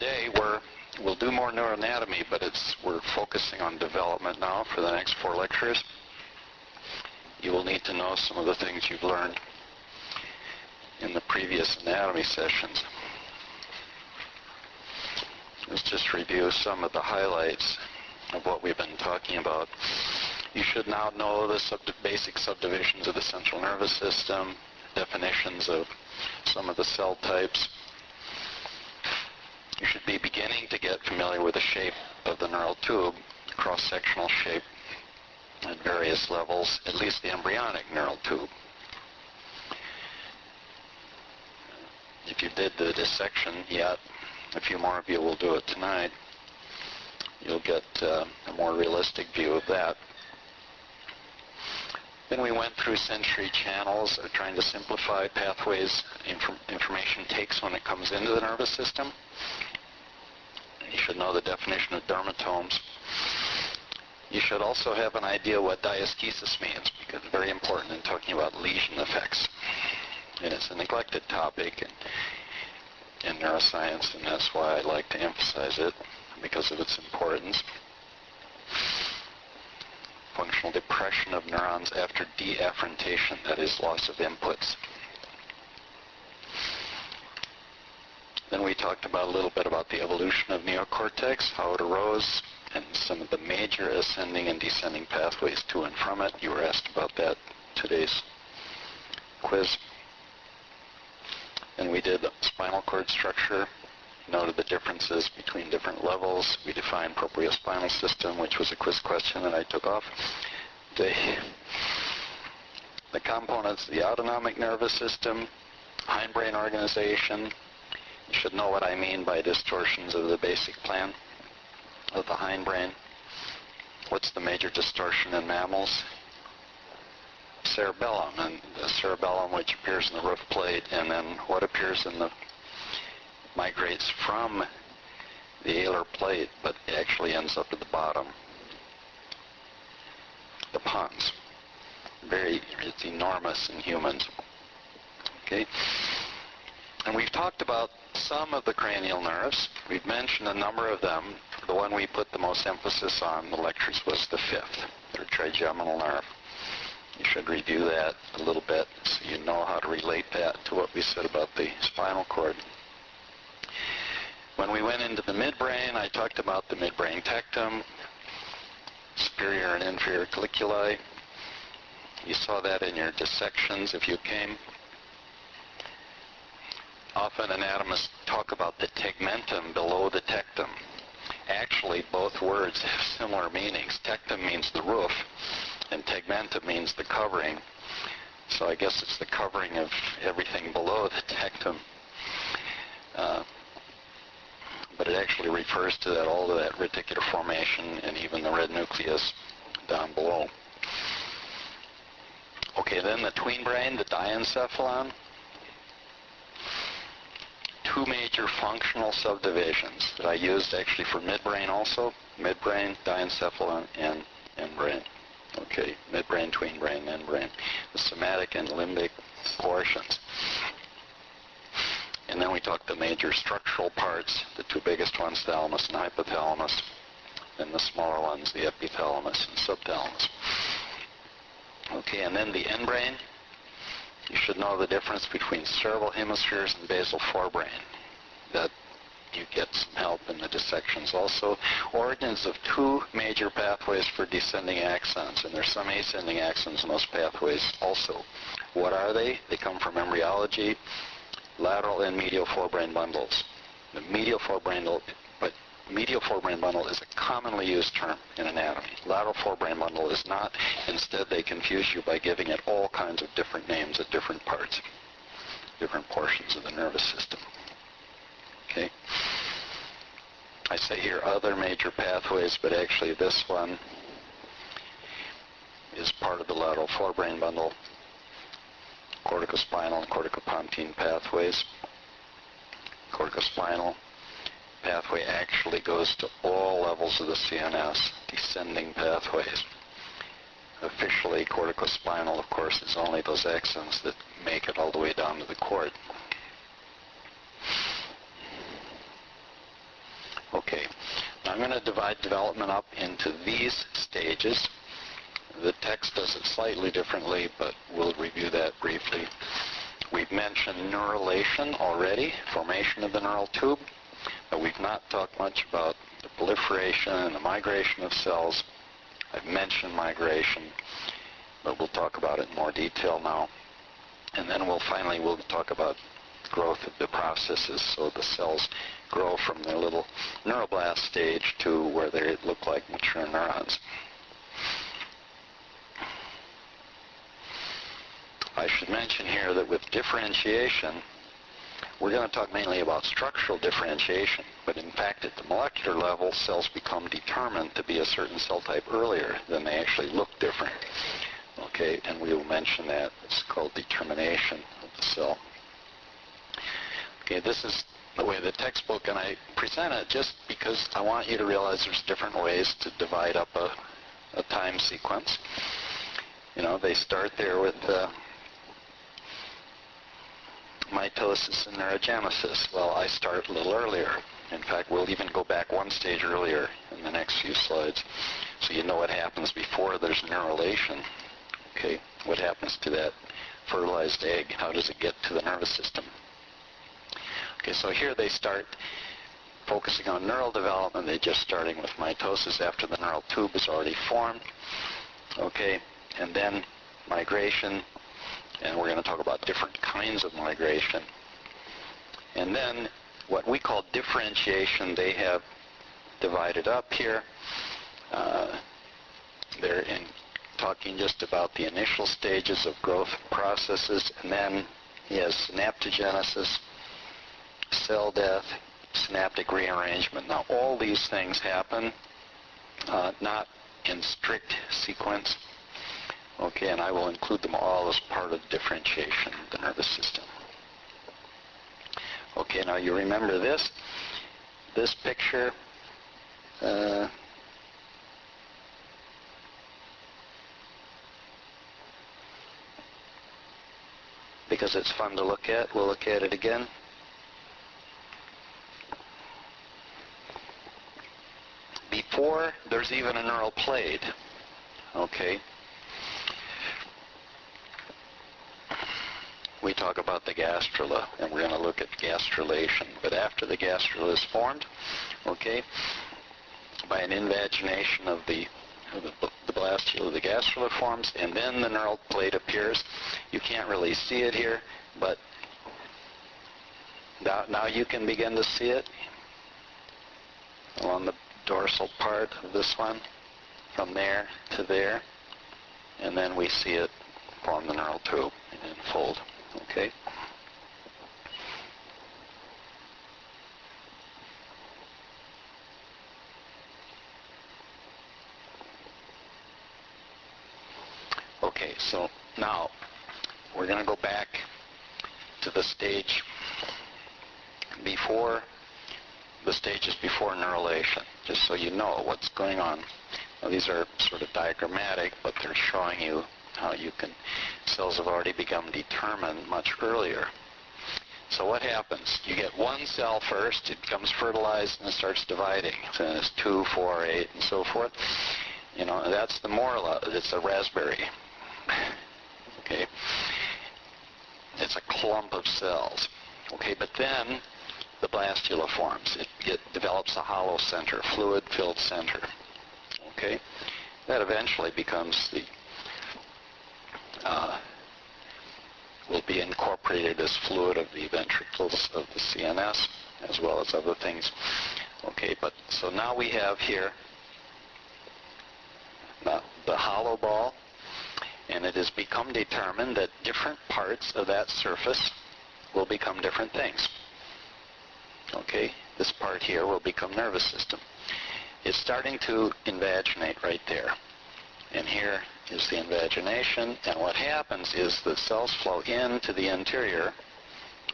today we'll do more neuroanatomy, but we're focusing on development now for the next 4 lectures. You will need to know some of the things you've learned in the previous anatomy sessions. Let's just review some of the highlights of what we've been talking about. You should now know the basic subdivisions of the central nervous system, definitions of some of the cell types. You should be beginning to get familiar with the shape of the neural tube, cross-sectional shape at various levels, at least the embryonic neural tube. If you did the dissection yet, a few more of you will do it tonight. You'll get a more realistic view of that. Then we went through sensory channels, trying to simplify pathways information takes when it comes into the nervous system. You should know the definition of dermatomes. You should also have an idea what diasthesis means, because it's very important in talking about lesion effects. And it's a neglected topic in neuroscience, and that's why I like to emphasize it, because of its importance. Functional depression of neurons after deafferentation, that is, loss of inputs. Then we talked about a little bit about the evolution of neocortex, how it arose, and some of the major ascending and descending pathways to and from it. You were asked about that in today's quiz. And we did spinal cord structure, noted the differences between different levels. We defined propriospinal system, which was a quiz question that I took off. The components of the autonomic nervous system, hindbrain organization. You should know what I mean by distortions of the basic plan of the hindbrain. What's the major distortion in mammals? Cerebellum, and the cerebellum, which appears in the roof plate, and then what appears in the migrates from the alar plate, but actually ends up at the bottom. The pons. It's enormous in humans. Okay? And we've talked about some of the cranial nerves. We've mentioned a number of them. The one we put the most emphasis on in the lectures was the 5th, or trigeminal nerve. You should review that a little bit so you know how to relate that to what we said about the spinal cord. When we went into the midbrain, I talked about the midbrain tectum, superior and inferior colliculi. You saw that in your dissections if you came. Often anatomists talk about the tegmentum below the tectum. Actually, both words have similar meanings. Tectum means the roof, and tegmentum means the covering. So I guess it's the covering of everything below the tectum. But it actually refers to that, all of that reticular formation and even the red nucleus down below. Okay, then the tween brain, the diencephalon. 2 major functional subdivisions that I used actually for midbrain also. Midbrain, diencephalon, and endbrain. Okay, midbrain, tween brain, endbrain. The somatic and limbic portions. And then we talked the major structural parts, the 2 biggest ones, thalamus and hypothalamus, and the smaller ones, the epithalamus and subthalamus. Okay, and then the endbrain. You should know the difference between cerebral hemispheres and basal forebrain. That you get some help in the dissections also. Origins of 2 major pathways for descending axons, and there's some ascending axons in those pathways also. What are they? They come from embryology, lateral and medial forebrain bundles. The medial forebrain bundle is a commonly used term in anatomy. Lateral forebrain bundle is not. Instead, they confuse you by giving it all kinds of different names at different parts, different portions of the nervous system. Okay? I say here other major pathways, but actually this one is part of the lateral forebrain bundle. Corticospinal and corticopontine pathways. Corticospinal pathway actually goes to all levels of the CNS, descending pathways. Officially, corticospinal, of course, is only those axons that make it all the way down to the cord. I'm going to divide development up into these stages. The text does it slightly differently, but we'll review that briefly. We've mentioned neurulation already, formation of the neural tube, but we've not talked much about the proliferation and the migration of cells. I've mentioned migration, but we'll talk about it in more detail now. And then we'll talk about growth of the processes, so the cells grow from their little neuroblast stage to where they look like mature neurons. I should mention here that with differentiation, we're going to talk mainly about structural differentiation, but in fact at the molecular level, cells become determined to be a certain cell type earlier than they actually look different. Okay, and we will mention that. It's called determination of the cell. Okay, this is the way the textbook, and I present it just because I want you to realize there's different ways to divide up a time sequence. You know, they start there with mitosis and neurogenesis. Well, I start a little earlier. In fact, we'll even go back one stage earlier in the next few slides, so you know what happens before there's neurulation. Okay, what happens to that fertilized egg? How does it get to the nervous system? Okay, so here they start focusing on neural development. They're just starting with mitosis after the neural tube is already formed. Okay, and then migration, and we're going to talk about different kinds of migration. And then what we call differentiation, they have divided up here. They're talking just about the initial stages of growth processes, and then he has synaptogenesis, cell death, synaptic rearrangement. Now all these things happen not in strict sequence. Okay, and I will include them all as part of differentiation of the nervous system. Okay, now you remember this picture. Because it's fun to look at, we'll look at it again. Before there's even a neural plate, okay, we talk about the gastrula, and we're going to look at gastrulation. But after the gastrula is formed, okay, by an invagination of the blastula, the gastrula forms, and then the neural plate appears. You can't really see it here, but now you can begin to see it along the dorsal part of this one, from there to there, and then we see it form the neural tube and unfold. Okay? Okay, so now we're going to go back to the stage before, the stages before neurulation, just so you know what's going on. Now, these are sort of diagrammatic, but they're showing you how cells have already become determined much earlier. So what happens? You get one cell first, it becomes fertilized, and it starts dividing. So it's 2, 4, 8, and so forth. You know, that's the morula. It's a raspberry. Okay? It's a clump of cells. Okay, but then the blastula forms. It develops a hollow center, fluid-filled center. Okay? That eventually becomes will be incorporated as fluid of the ventricles of the CNS, as well as other things. Okay, but so now we have here the hollow ball, and it has become determined that different parts of that surface will become different things. Okay, this part here will become nervous system. It's starting to invaginate right there. And here is the invagination, and what happens is the cells flow into the interior,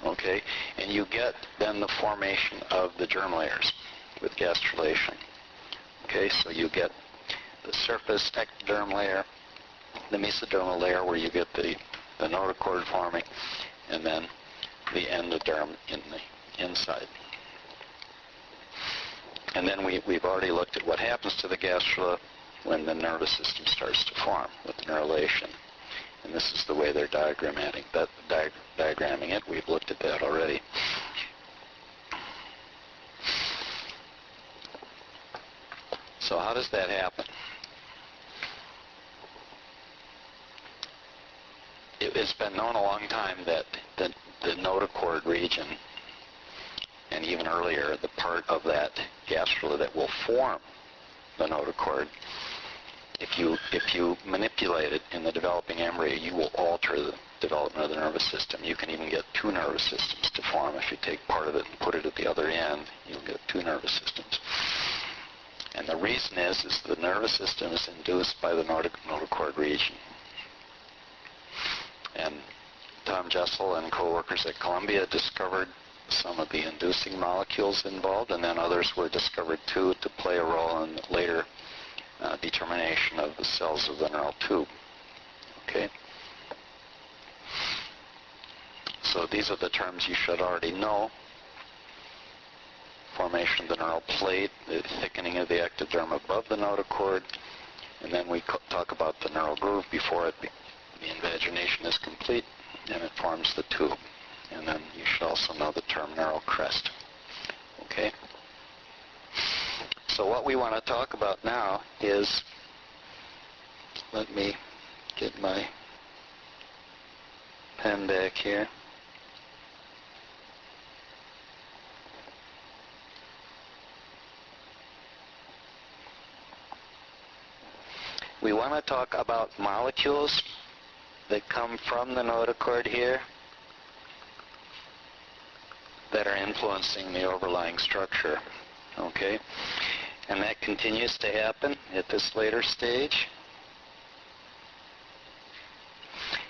okay, and you get then the formation of the germ layers with gastrulation. Okay, so you get the surface ectoderm layer, the mesodermal layer where you get the notochord forming, and then the endoderm in the inside. And then we've already looked at what happens to the gastrula when the nervous system starts to form with neurulation. And this is the way they're diagramming it. We've looked at that already. So how does that happen? It's been known a long time that the notochord region, and even earlier, the part of that gastrula that will form the notochord, if you manipulate it in the developing embryo, you will alter the development of the nervous system. You can even get two nervous systems to form. If you take part of it and put it at the other end, you'll get two nervous systems. And the reason is the nervous system is induced by the notochord region. And Tom Jessel and co-workers at Columbia discovered some of the inducing molecules involved, and then others were discovered too to play a role in later determination of the cells of the neural tube. Okay? So these are the terms you should already know. Formation of the neural plate, the thickening of the ectoderm above the notochord, and then we talk about the neural groove before the invagination is complete, and it forms the tube. And then you should also know the term neural crest. Okay? So what we want to talk about now is, let me get my pen back here. We want to talk about molecules that come from the notochord here that are influencing the overlying structure, okay? And that continues to happen at this later stage.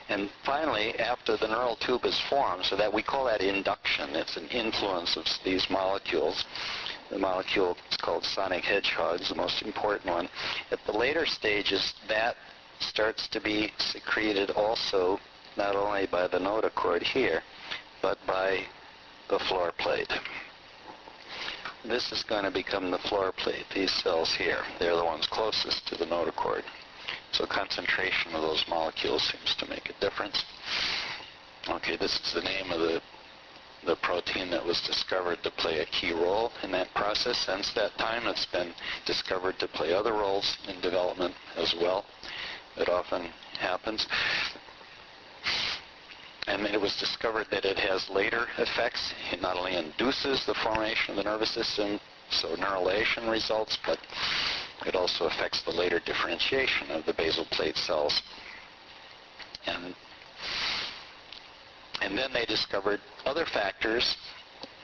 And finally, after the neural tube is formed, so that we call that induction. It's an influence of these molecules. The molecule is called sonic hedgehogs, the most important one. At the later stages, that starts to be secreted also, not only by the notochord here, but by the floor plate. This is going to become the floor plate, these cells here. They're the ones closest to the notochord. So concentration of those molecules seems to make a difference. Okay, this is the name of the protein that was discovered to play a key role in that process. Since that time, it's been discovered to play other roles in development as well. It often happens. And it was discovered that it has later effects. It not only induces the formation of the nervous system, so neurulation results, but it also affects the later differentiation of the basal plate cells. And then they discovered other factors,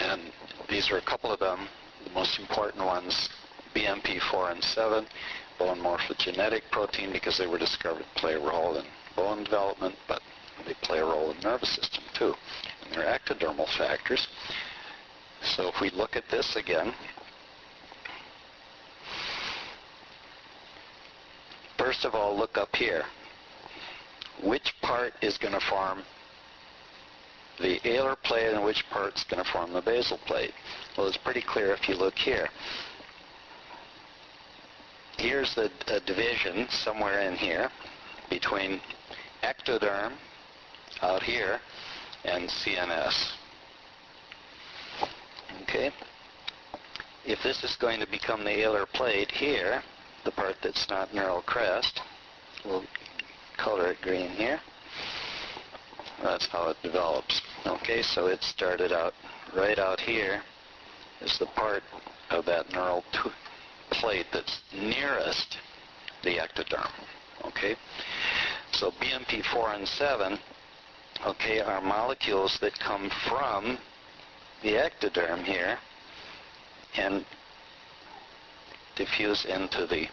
and these are a couple of them. The most important ones, BMP4 and 7, bone morphogenetic protein, because they were discovered to play a role in bone development, but they play a role in the nervous system too. And they're ectodermal factors. So if we look at this again, first of all, look up here. Which part is going to form the alar plate and which part's going to form the basal plate? Well, it's pretty clear if you look here. Here's the division somewhere in here between ectoderm out here and CNS. Okay? If this is going to become the alar plate here, the part that's not neural crest, we'll color it green here. That's how it develops. Okay, so it started out right out here is the part of that neural plate that's nearest the ectoderm. Okay, so BMP4 and 7, okay, are molecules that come from the ectoderm here and diffuse into the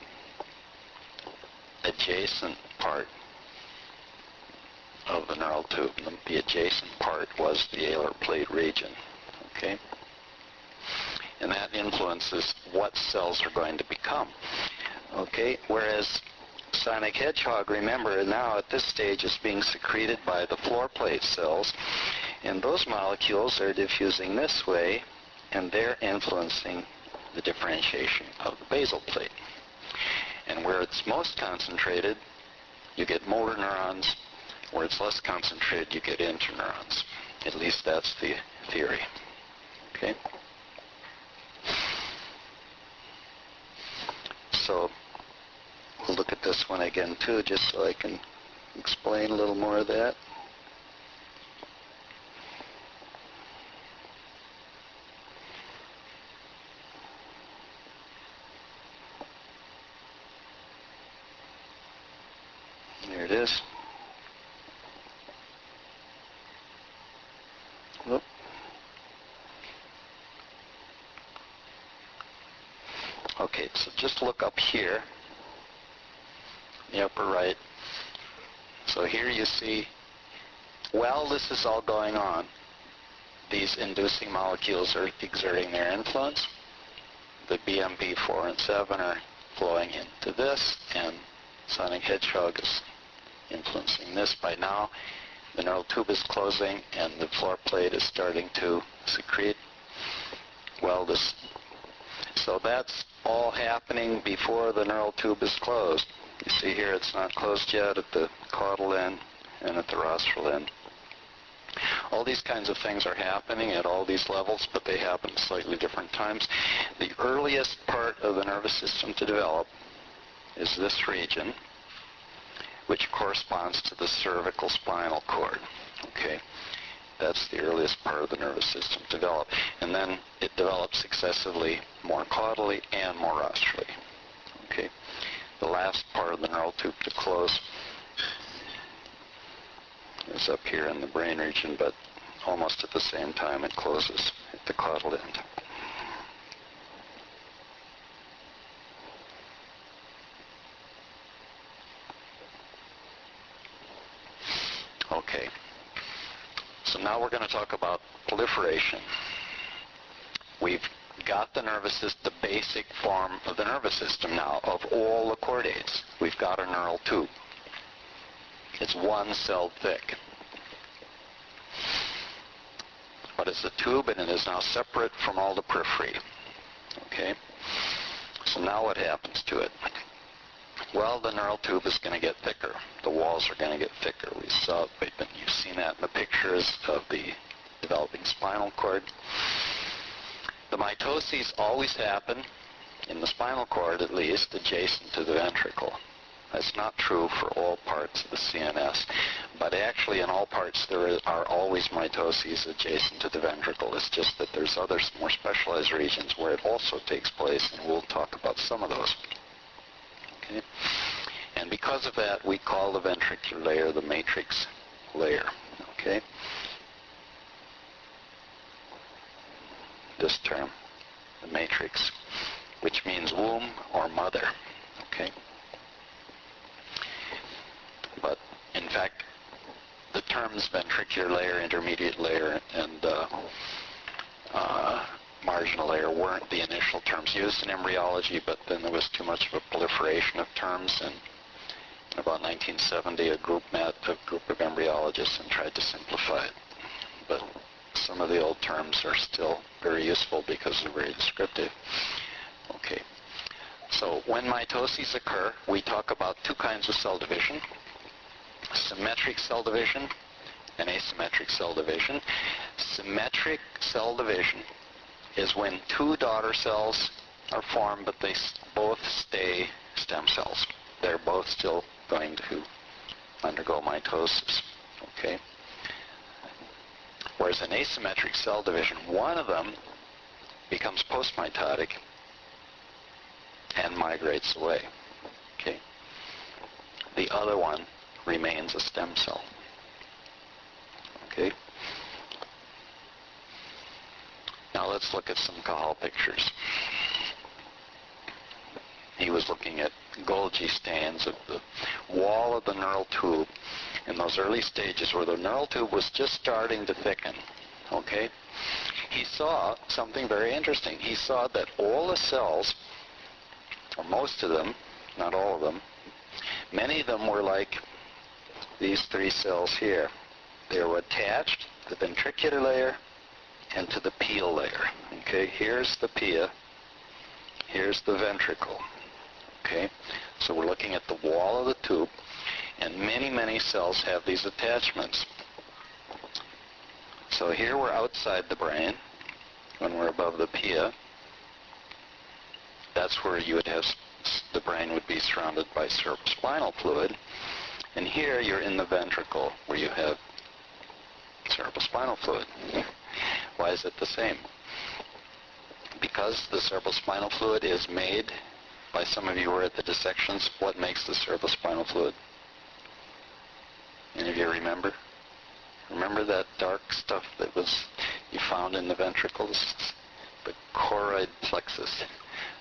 adjacent part of the neural tube. The adjacent part was the alar plate region. Okay? And that influences what cells are going to become. Okay? Whereas sonic hedgehog, remember, now at this stage is being secreted by the floor plate cells, and those molecules are diffusing this way, and they're influencing the differentiation of the basal plate. And where it's most concentrated, you get motor neurons. Where it's less concentrated, you get interneurons. At least that's the theory. Okay? So we'll look at this one again too, just so I can explain a little more of that. There it is. Whoop. Okay, so just look up here, the upper right. So here you see, while this is all going on, these inducing molecules are exerting their influence. The BMP4 and 7 are flowing into this, and sonic hedgehog is influencing this. By now, the neural tube is closing, and the floor plate is starting to secrete. Well, so that's all happening before the neural tube is closed. You see here it's not closed yet at the caudal end and at the rostral end. All these kinds of things are happening at all these levels, but they happen at slightly different times. The earliest part of the nervous system to develop is this region, which corresponds to the cervical spinal cord. Okay? That's the earliest part of the nervous system to develop. And then it develops successively more caudally and more rostrally. Okay? The last part of the neural tube to close is up here in the brain region, but almost at the same time it closes at the caudal end. Okay. So now we're going to talk about proliferation. We've got the nervous system, the basic form of the nervous system now, of all the chordates. We've got a neural tube. It's one cell thick. But it's a tube, and it is now separate from all the periphery. Okay? So now what happens to it? Well, the neural tube is going to get thicker. The walls are going to get thicker. You've seen that in the pictures of the developing spinal cord. The mitoses always happen, in the spinal cord at least, adjacent to the ventricle. That's not true for all parts of the CNS, but actually in all parts there are always mitoses adjacent to the ventricle. It's just that there's other more specialized regions where it also takes place, and we'll talk about some of those. Okay? And because of that, we call the ventricular layer the matrix layer. Okay? This term, the matrix, which means womb or mother. Okay? But in fact, the terms ventricular layer, intermediate layer, and marginal layer weren't the initial terms used in embryology, but then there was too much of a proliferation of terms, and in about 1970 a group of embryologists and tried to simplify it. But some of the old terms are still very useful because they're very descriptive. Okay. So when mitoses occur, we talk about two kinds of cell division: symmetric cell division and asymmetric cell division. Symmetric cell division is when two daughter cells are formed, but they both stay stem cells. They're both still going to undergo mitosis. Okay? Whereas in asymmetric cell division, one of them becomes postmitotic and migrates away. Okay? The other one remains a stem cell. Okay? Now let's look at some Cahal pictures. He was looking at Golgi stains of the wall of the neural tube in those early stages where the neural tube was just starting to thicken. Okay? He saw something very interesting. He saw that all the cells, or most of them, not all of them, many of them were like these three cells here. They were attached to the ventricular layer and to the pia layer. Okay, here's the pia, there's the ventricle. Okay, so we're looking at the wall of the tube, and many, many cells have these attachments. So here we're outside the brain, when we're above the pia. That's where you would have, the brain would be surrounded by cerebrospinal fluid. And here you're in the ventricle, where you have cerebrospinal fluid. Why is it the same? Because the cerebrospinal fluid is made by, some of you were at the dissections. What makes the cerebrospinal fluid? Any of you remember? Remember that dark stuff that was you found in the ventricles? The choroid plexus.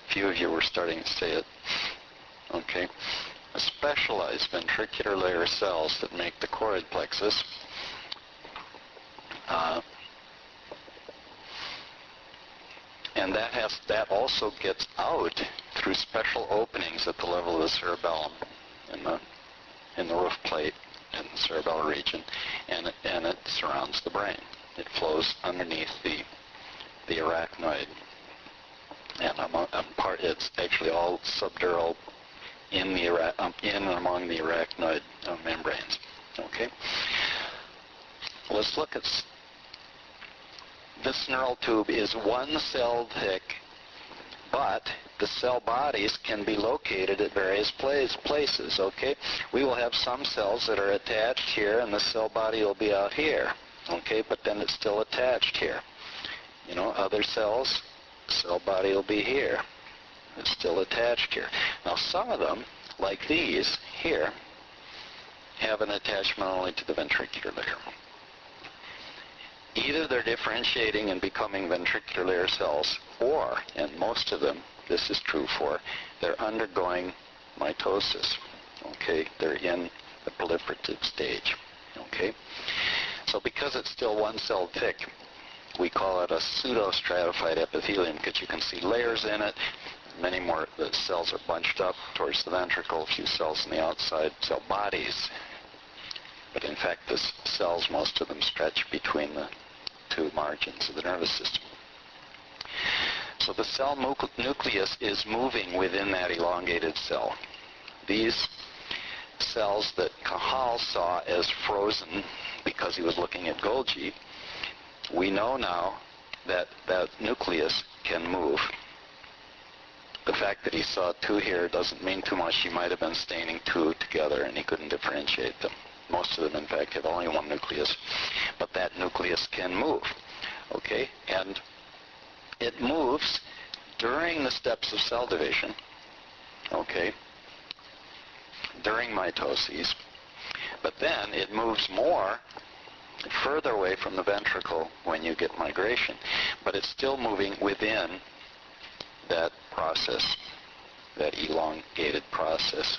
A few of you were starting to say it. Okay. Specialized ventricular layer cells that make the choroid plexus. And that also gets out through special openings at the level of the cerebellum, in the roof plate in the cerebellar region, and it surrounds the brain. It flows underneath the arachnoid, and it's actually all subdural in and among the arachnoid membranes. Okay. Let's look at this neural tube. Is one cell thick, but the cell bodies can be located at various places. Okay, we will have some cells that are attached here, and the cell body will be out here. Okay, but then it's still attached here. You know, other cells, cell body will be here. It's still attached here. Now, some of them, like these here, have an attachment only to the ventricular layer. Either they're differentiating and becoming ventricular layer cells, or, and most of them, this is true for, they're undergoing mitosis. Okay, they're in the proliferative stage. Okay, so because it's still one cell thick, we call it a pseudostratified epithelium, because you can see layers in it. Many more, the cells are bunched up towards the ventricle, a few cells on the outside, cell bodies. But in fact, the cells, most of them stretch between the two margins of the nervous system. So the cell nucleus is moving within that elongated cell. These cells that Cajal saw as frozen because he was looking at Golgi, we know now that that nucleus can move. The fact that he saw two here doesn't mean too much. He might have been staining two together and he couldn't differentiate them. Most of them, in fact, have only one nucleus. But that nucleus can move. Okay? And it moves during the steps of cell division. Okay? During mitoses. But then it moves more further away from the ventricle when you get migration. But it's still moving within that process, that elongated process.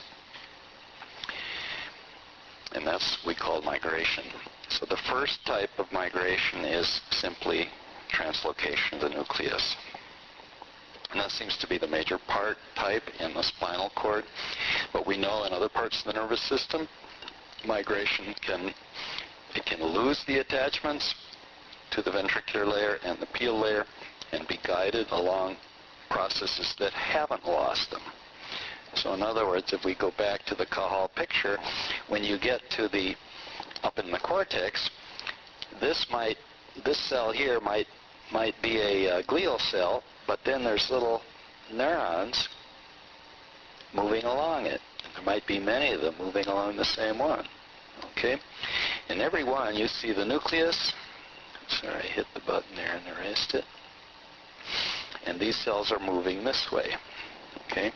And that's what we call migration. So the first type of migration is simply translocation of the nucleus. And that seems to be the major type in the spinal cord. But we know in other parts of the nervous system, migration can lose the attachments to the ventricular layer and the pial layer and be guided along processes that haven't lost them. So in other words, if we go back to the Cajal picture, when you get to the up in the cortex, this cell here might be a glial cell, but then there's little neurons moving along it. There might be many of them moving along the same one. Okay? In every one, you see the nucleus. Sorry, I hit the button there and erased it. And these cells are moving this way. Okay?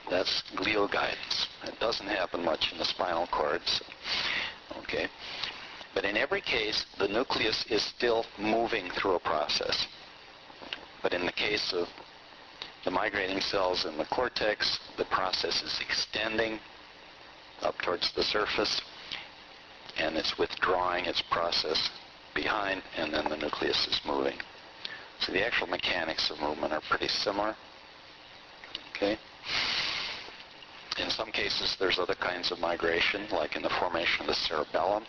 That's glial guidance. It doesn't happen much in the spinal cords. Okay? But in every case, the nucleus is still moving through a process. But in the case of the migrating cells in the cortex, the process is extending up towards the surface, and it's withdrawing its process behind, and then the nucleus is moving. So the actual mechanics of movement are pretty similar. Okay? In some cases, there's other kinds of migration, like in the formation of the cerebellum.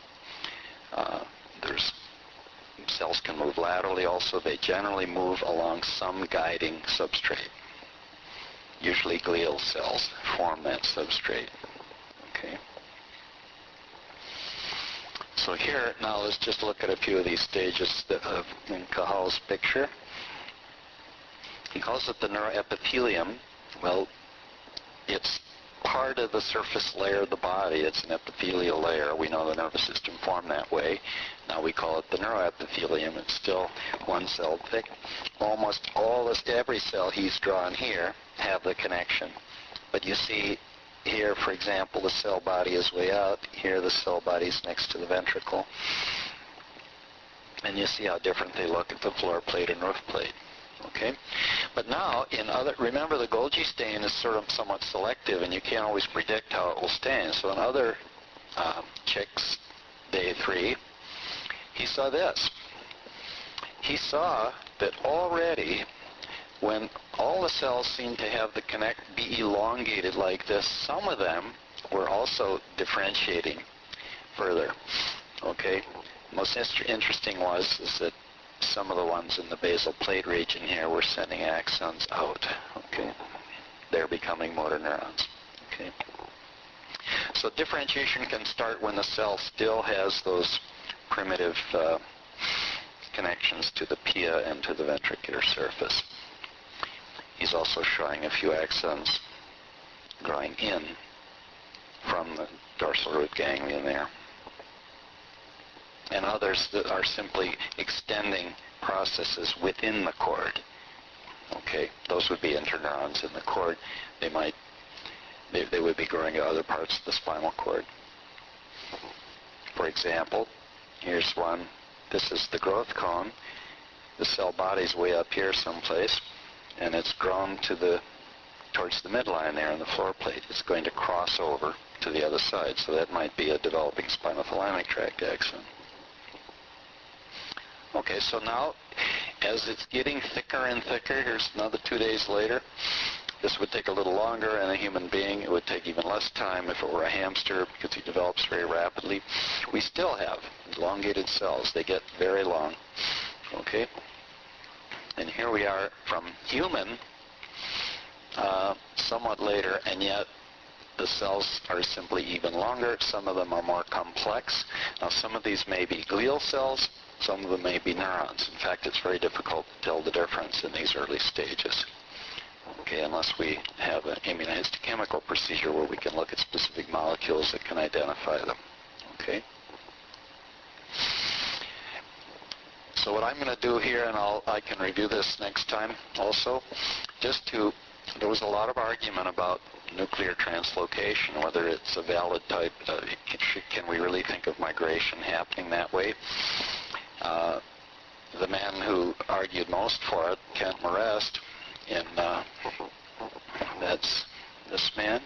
Cells can move laterally also. They generally move along some guiding substrate. usually glial cells, form that substrate. Okay. So here, now let's just look at a few of these stages in Cahal's picture. He calls it the neuroepithelium. Well, it's part of the surface layer of the body. It's an epithelial layer. We know the nervous system formed that way. Now we call it the neuroepithelium. It's still one cell thick. Almost every cell he's drawn here have the connection. But you see here, for example, the cell body is way out. Here the cell body is next to the ventricle. And you see how different they look at the floor plate and roof plate. Okay, but now remember the Golgi stain is sort of somewhat selective, and you can't always predict how it will stain. So in other chicks, day 3, he saw this. He saw that already when all the cells seem to have be elongated like this, some of them were also differentiating further. Okay, most interesting is that some of the ones in the basal plate region here were sending axons out. Okay, they're becoming motor neurons. Okay, so differentiation can start when the cell still has those primitive connections to the pia and to the ventricular surface. He's also showing a few axons growing in from the dorsal root ganglion there. And others that are simply extending processes within the cord. Okay, those would be interneurons in the cord. They would be growing to other parts of the spinal cord. For example, here's one. This is the growth cone. The cell body's way up here someplace, and it's grown towards the midline there in the floor plate. It's going to cross over to the other side, so that might be a developing spinothalamic tract axon. Okay, so now, as it's getting thicker and thicker, here's another 2 days later. This would take a little longer in a human being. It would take even less time if it were a hamster because he develops very rapidly. We still have elongated cells. They get very long. Okay? And here we are from human, somewhat later, and yet the cells are simply even longer. Some of them are more complex. Now, some of these may be glial cells. Some of them may be neurons. In fact, it's very difficult to tell the difference in these early stages. Okay, unless we have an immunohistochemical procedure where we can look at specific molecules that can identify them. Okay. So what I'm going to do here, and I can review this next time also, there was a lot of argument about nuclear translocation, whether it's a valid type, can we really think of migration happening that way? The man who argued most for it, Kent Marest, that's this man.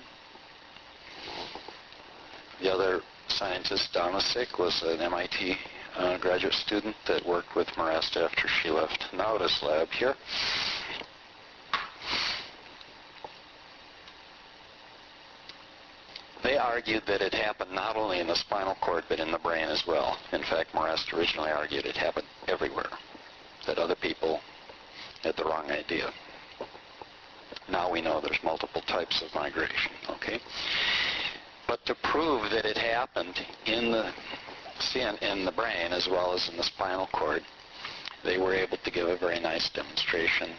The other scientist, Donasik, was an MIT graduate student that worked with Marest after she left Nauda's lab here. They argued that it happened not only in the spinal cord but in the brain as well. In fact, Marest originally argued it happened everywhere, that other people had the wrong idea. Now we know there's multiple types of migration, okay? But to prove that it happened in the brain as well as in the spinal cord, they were able to give a very nice demonstration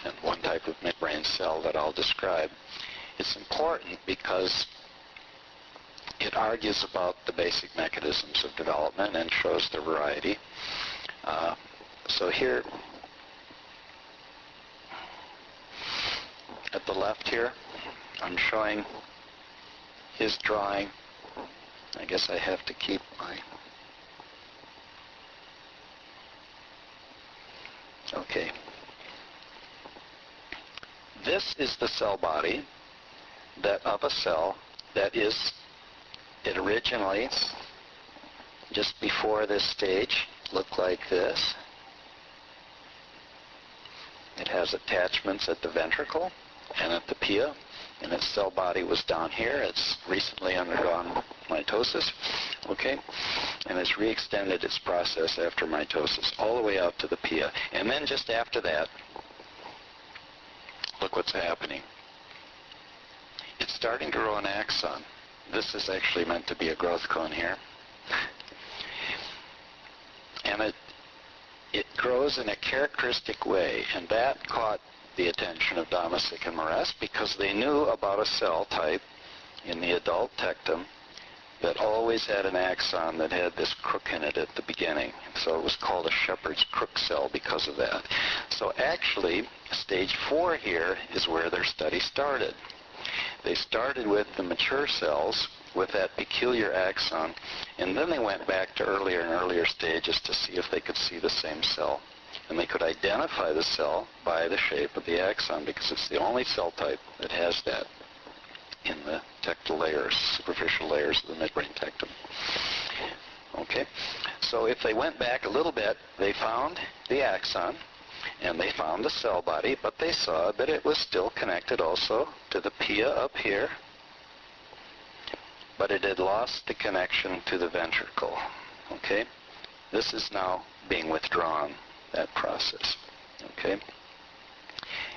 in one type of midbrain cell that I'll describe. It's important because it argues about the basic mechanisms of development and shows the variety. So here, at the left here, I'm showing his drawing. I guess I have to keep my... Okay. This is the cell body of a cell that is, it originally, just before this stage, looked like this. It has attachments at the ventricle and at the pia, and its cell body was down here. It's recently undergone mitosis, okay, and it's re-extended its process after mitosis all the way out to the pia. And then just after that, look what's happening. starting to grow an axon. This is actually meant to be a growth cone here. And it grows in a characteristic way, and that caught the attention of Domesic and Moretz because they knew about a cell type in the adult tectum that always had an axon that had this crook in it at the beginning. So it was called a shepherd's crook cell because of that. So actually, stage 4 here is where their study started. They started with the mature cells with that peculiar axon, and then they went back to earlier and earlier stages to see if they could see the same cell. And they could identify the cell by the shape of the axon because it's the only cell type that has that in the tectal layers, superficial layers of the midbrain tectum. Okay, so if they went back a little bit, they found the axon and they found the cell body, but they saw that it was still connected also to the pia up here, but it had lost the connection to the ventricle. Okay, this is now being withdrawn, that process. Okay,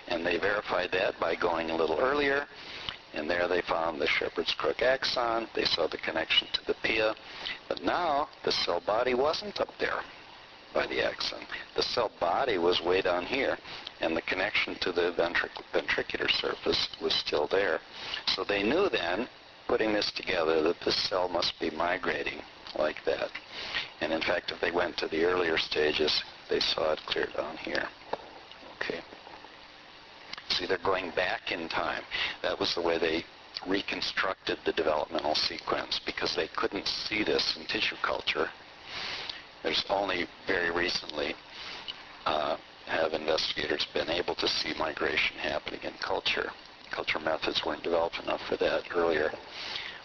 and they verified that by going a little earlier. And there they found the shepherd's crook axon. They saw the connection to the pia. But now the cell body wasn't up there by the axon. The cell body was way down here, and the connection to the ventricular surface was still there. So they knew then, putting this together, that this cell must be migrating like that. And in fact, if they went to the earlier stages, they saw it clear down here. Okay. See, they're going back in time. That was the way they reconstructed the developmental sequence because they couldn't see this in tissue culture. There's only very recently have investigators been able to see migration happening in culture. Culture methods weren't developed enough for that earlier.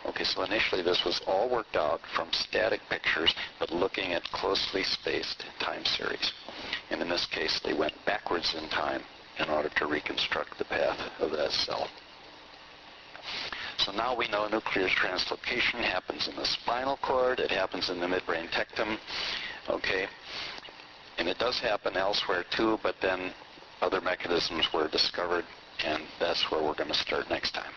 Okay, so initially this was all worked out from static pictures, but looking at closely spaced time series. And in this case, they went backwards in time in order to reconstruct the path of that cell. So now we know nuclear translocation happens in the spinal cord, it happens in the midbrain tectum, okay? And it does happen elsewhere too, but then other mechanisms were discovered, and that's where we're going to start next time.